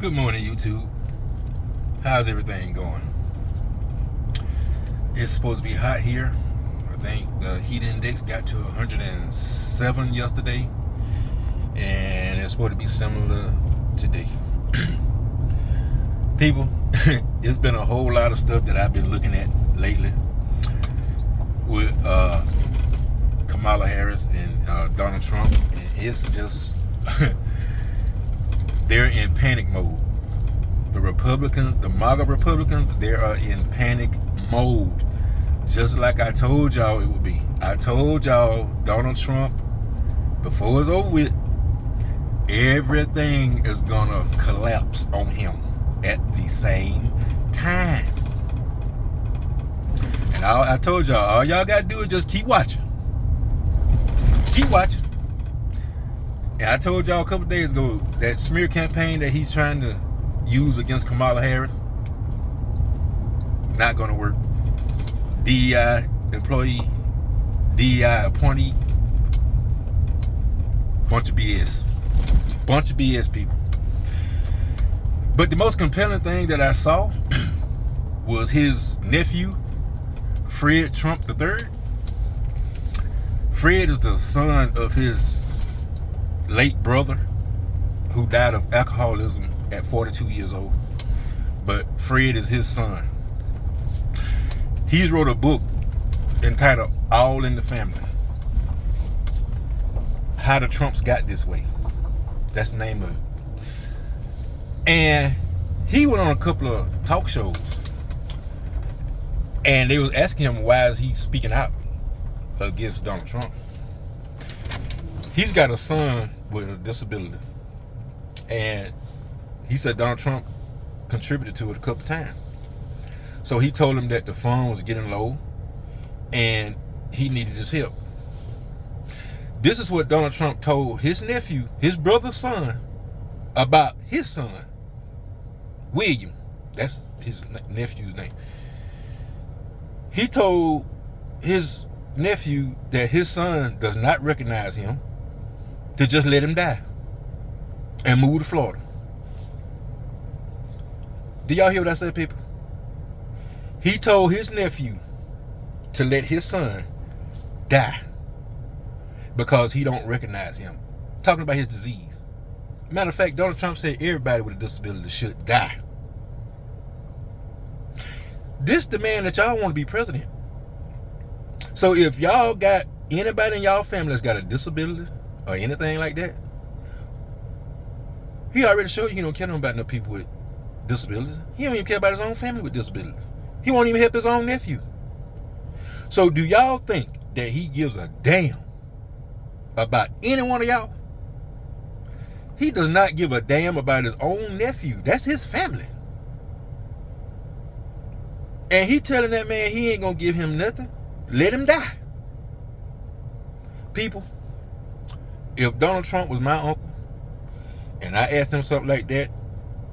Good morning, YouTube. How's everything going? It's supposed to be hot here. I think the heat index got to 107 yesterday, and it's supposed to be similar today. People, it's been a whole lot of stuff that I've been looking at lately with Kamala Harris and Donald Trump, and it's just they're in panic mode. The Republicans, the MAGA Republicans, they are in panic mode. Just like I told y'all it would be. I told y'all Donald Trump, before it's over with, everything is gonna collapse on him at the same time. And I told y'all, all y'all gotta do is just keep watching. Keep watching. And I told y'all a couple days ago, that smear campaign that he's trying to use against Kamala Harris, not gonna work. DEI employee, DEI appointee, bunch of BS. Bunch of BS, people. But the most compelling thing that I saw was his nephew, Fred Trump III. Fred is the son of his late brother, who died of alcoholism at 42 years old. But Fred is his son. He's wrote a book entitled All in the Family. How the Trumps got this way. That's the name of it. And he went on a couple of talk shows, and they was asking him, why is he speaking out against Donald Trump? He's got a son with a disability, and he said Donald Trump contributed to it a couple times. So he told him that the fund was getting low and he needed his help. This is what Donald Trump told his nephew, his brother's son, about his son, William. That's his nephew's name. He told his nephew that his son does not recognize him, to just let him die and move to Florida. Do y'all hear what I said, people? He told his nephew to let his son die because he don't recognize him. Talking about his disease. Matter of fact, Donald Trump said everybody with a disability should die. This the man that y'all want to be president. So if y'all got anybody in y'all family that's got a disability or anything like that, he already showed you he don't care about no people with disabilities. He don't even care about his own family with disabilities. He won't even help his own nephew. So do y'all think that he gives a damn about any one of y'all? He does not give a damn about his own nephew. That's his family. And he telling that man he ain't gonna give him nothing. Let him die. People, if Donald Trump was my uncle and I asked him something like that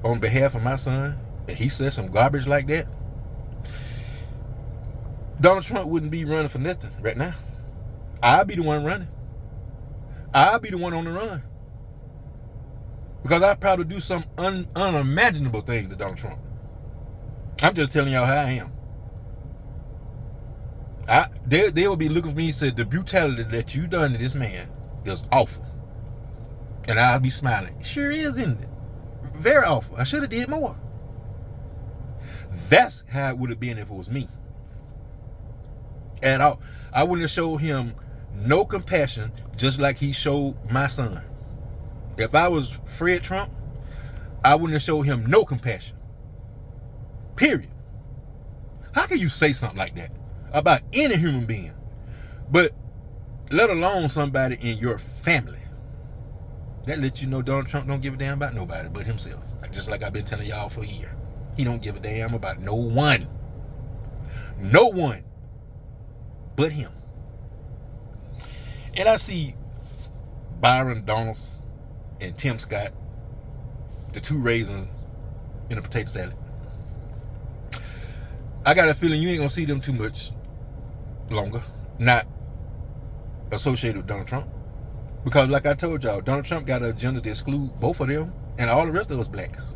on behalf of my son, and he said some garbage like that, Donald Trump wouldn't be running for nothing right now. I'll be the one running. I'll be the one on the run. Because I'd probably do some unimaginable things to Donald Trump. I'm just telling y'all how I am. They will be looking for me and say, the brutality that you done to this man is awful. And I'll be smiling. It sure is, isn't it? Very awful. I should have did more. That's how it would have been if it was me. And I wouldn't have showed him no compassion, just like he showed my son. If I was Fred Trump, I wouldn't have showed him no compassion. Period. How can you say something like that about any human being, but let alone somebody in your family? That lets you know Donald Trump don't give a damn about nobody but himself. Just like I've been telling y'all for a year. He don't give a damn about no one. No one but him. And I see Byron Donalds and Tim Scott, the two raisins in a potato salad. I got a feeling you ain't gonna see them too much longer, not associated with Donald Trump. Because like I told y'all, Donald Trump got an agenda to exclude both of them and all the rest of us blacks.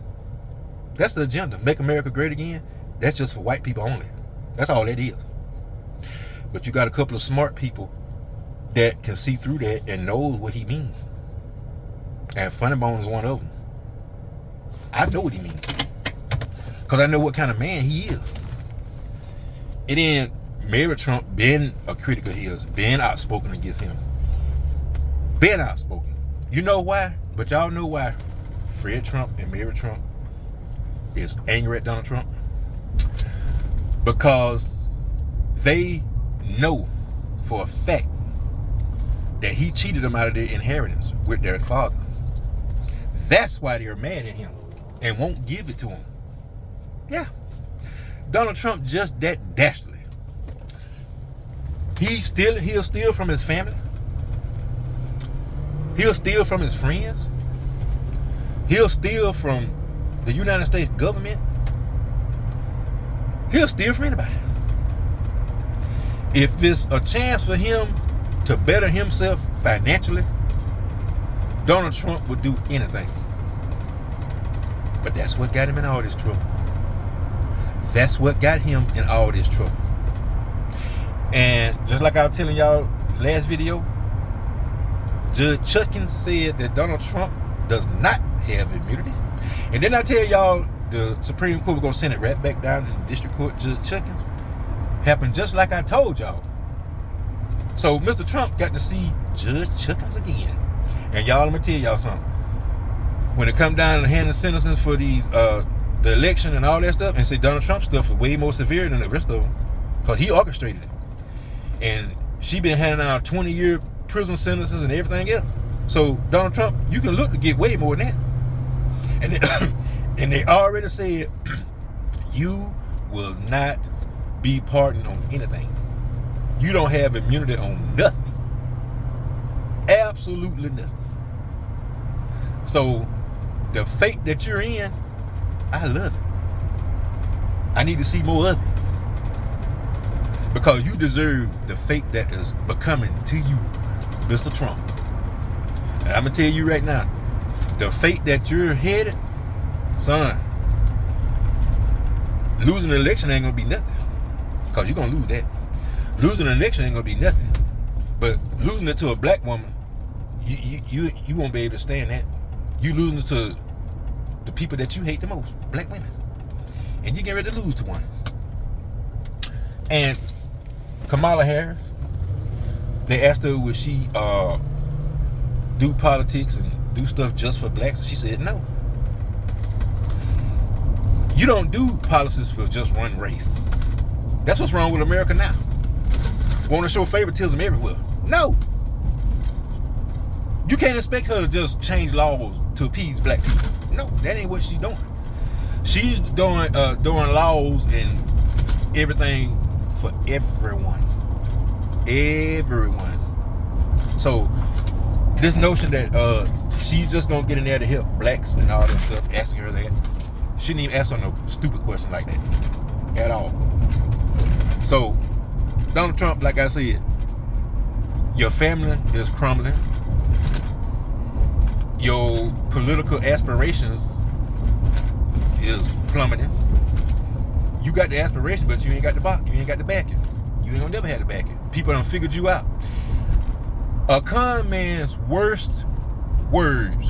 That's the agenda. Make America great again. That's just for white people only. That's all that is. But you got a couple of smart people that can see through that and knows what he means. And Funny Bone is one of them. I know what he means. Because I know what kind of man he is. And then Mary Trump been a critic of his, been outspoken against him. Been outspoken. You know why? But y'all know why Fred Trump and Mary Trump is angry at Donald Trump? Because they know for a fact that he cheated them out of their inheritance with their father. That's why they're mad at him and won't give it to him. Yeah. Donald Trump just that dastardly. He'll steal from his family. He'll steal from his friends. He'll steal from the United States government. He'll steal from anybody. If it's a chance for him to better himself financially, Donald Trump would do anything. But that's what got him in all this trouble. That's what got him in all this trouble. And just like I was telling y'all last video, Judge Chutkin said that Donald Trump does not have immunity. And then I tell y'all the Supreme Court, we're going to send it right back down to the District Court, Judge Chutkin. Happened just like I told y'all. So Mr. Trump got to see Judge Chutkin again. And y'all, let me tell y'all something. When it come down to handing sentences for these the election and all that stuff, and say Donald Trump stuff is way more severe than the rest of them, because he orchestrated it. And she been handing out 20-year prison sentences and everything else. So Donald Trump, you can look to get way more than that. And they already said you will not be pardoned on anything. You don't have immunity on nothing. Absolutely nothing. So the fate that you're in, I love it. I need to see more of it. Because you deserve the fate that is becoming to you, Mr. Trump. And I'm going to tell you right now, the fate that you're headed, son, losing the election ain't going to be nothing. Because you're going to lose that. Losing an election ain't going to be nothing. But losing it to a black woman, you won't be able to stand that. You losing it to the people that you hate the most, black women. And you get ready to lose to one. And Kamala Harris, they asked her would she do politics and do stuff just for blacks, and she said no. You don't do policies for just one race. That's what's wrong with America now. Want to show favoritism everywhere. No. You can't expect her to just change laws to appease black people. No, that ain't what she's doing. She's doing laws and everything for everyone. Everyone. So this notion that she's just gonna get in there to help blacks and all that stuff, asking her that, she didn't even ask her no stupid question like that at all. So Donald Trump, like I said, your family is crumbling. Your political aspirations is plummeting. You got the aspiration, but you ain't got the back. You ain't got the backing. You ain't gonna never have the backing. People done figured you out. A con man's worst words,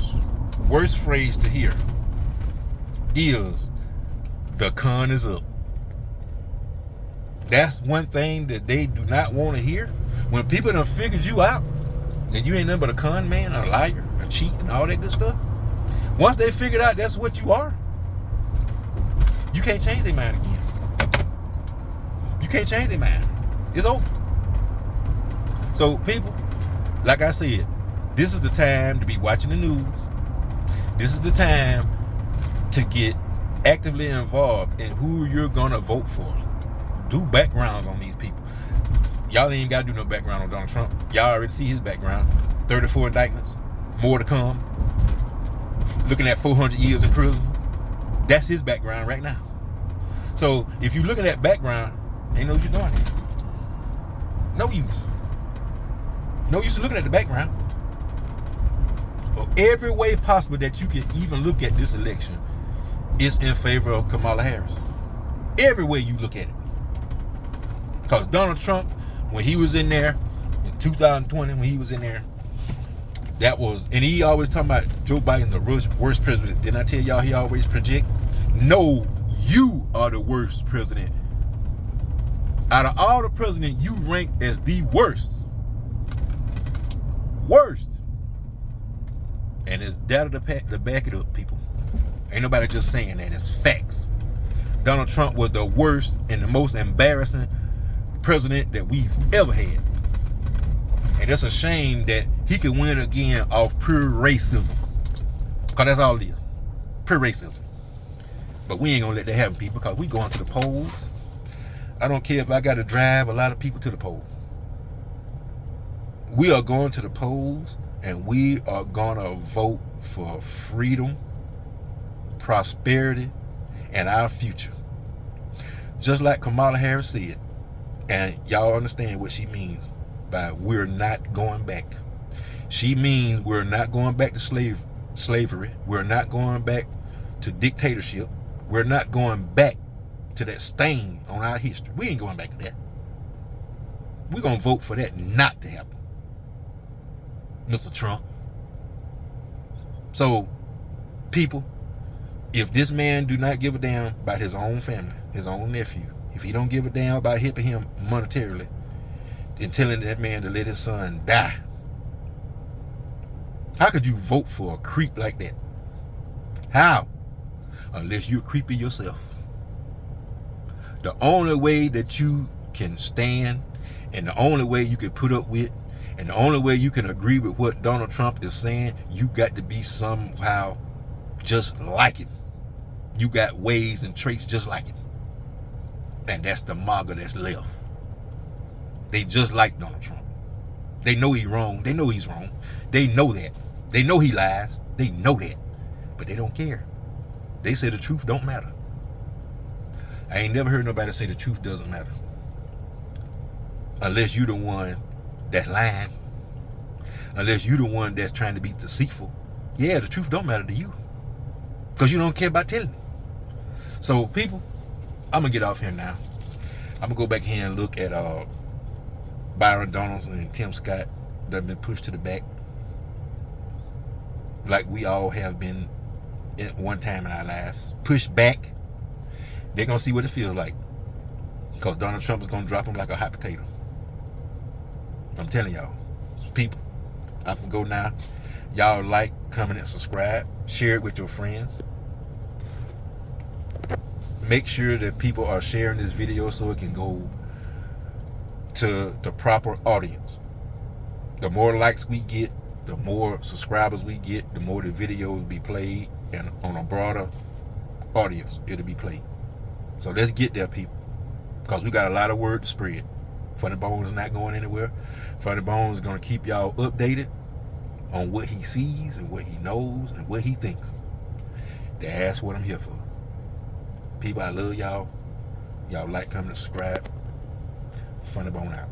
worst phrase to hear is the con is up. That's one thing that they do not want to hear. When people done figured you out, that you ain't nothing but a con man, a liar, a cheat, and all that good stuff. Once they figured out that's what you are, you can't change their mind again. You can't change their mind. It's over. So people, like I said, this is the time to be watching the news. This is the time to get actively involved in who you're gonna vote for. Do backgrounds on these people. Y'all ain't got to do no background on Donald Trump. Y'all already see his background. 34 indictments. More to come. Looking at 400 years in prison. That's his background right now. So if you're looking at background, ain't no use doing it. No use. No use looking at the background. So every way possible that you can even look at this election, it's in favor of Kamala Harris. Every way you look at it. Because Donald Trump, when he was in there, in 2020, when he was in there, that was, and he always talking about Joe Biden, the worst president. Didn't I tell y'all he always project? No, you are the worst president. Out of all the presidents, you rank as the worst. Worst. And it's data to back it up, people. Ain't nobody just saying that. It's facts. Donald Trump was the worst and the most embarrassing president that we've ever had. And it's a shame that he could win again off pure racism. Because that's all it is. Pure racism. But we ain't going to let that happen, people, because we going to the polls. I don't care if I got to drive a lot of people to the polls. We are going to the polls, and we are going to vote for freedom, prosperity, and our future. Just like Kamala Harris said, and y'all understand what she means by we're not going back. She means we're not going back to slavery. We're not going back to dictatorship. We're not going back to that stain on our history. We ain't going back to that. We're going to vote for that not to happen, Mr. Trump. So, people, if this man do not give a damn about his own family, his own nephew, if he don't give a damn about helping him monetarily, then telling that man to let his son die, how could you vote for a creep like that? How? Unless you're creepy yourself. The only way that you can stand, and the only way you can put up with, and the only way you can agree with what Donald Trump is saying, you got to be somehow just like him. You got ways and traits just like him. And that's the MAGA that's left. They just like Donald Trump. They know he's wrong. They know he's wrong. They know that. They know he lies. They know that. But they don't care. They say the truth don't matter. I ain't never heard nobody say the truth doesn't matter. Unless you the one that's lying. Unless you the one that's trying to be deceitful. Yeah, the truth don't matter to you. Because you don't care about telling it. So, people, I'm going to get off here now. I'm going to go back here and look at Byron Donaldson and Tim Scott that have been pushed to the back. Like we all have been at one time in our lives. Pushed back. They're going to see what it feels like. Because Donald Trump is going to drop them like a hot potato. I'm telling y'all. So people, I can go now. Y'all like, comment, and subscribe. Share it with your friends. Make sure that people are sharing this video so it can go to the proper audience. The more likes we get, the more subscribers we get, the more the videos be played, and on a broader audience it'll be played. So let's get there, people, because we got a lot of word to spread. Funny Bones is not going anywhere. Funny Bones is going to keep y'all updated on what he sees and what he knows and what he thinks. That's what I'm here for. People, I love y'all. Y'all like, comment, and subscribe. Funny Bone out.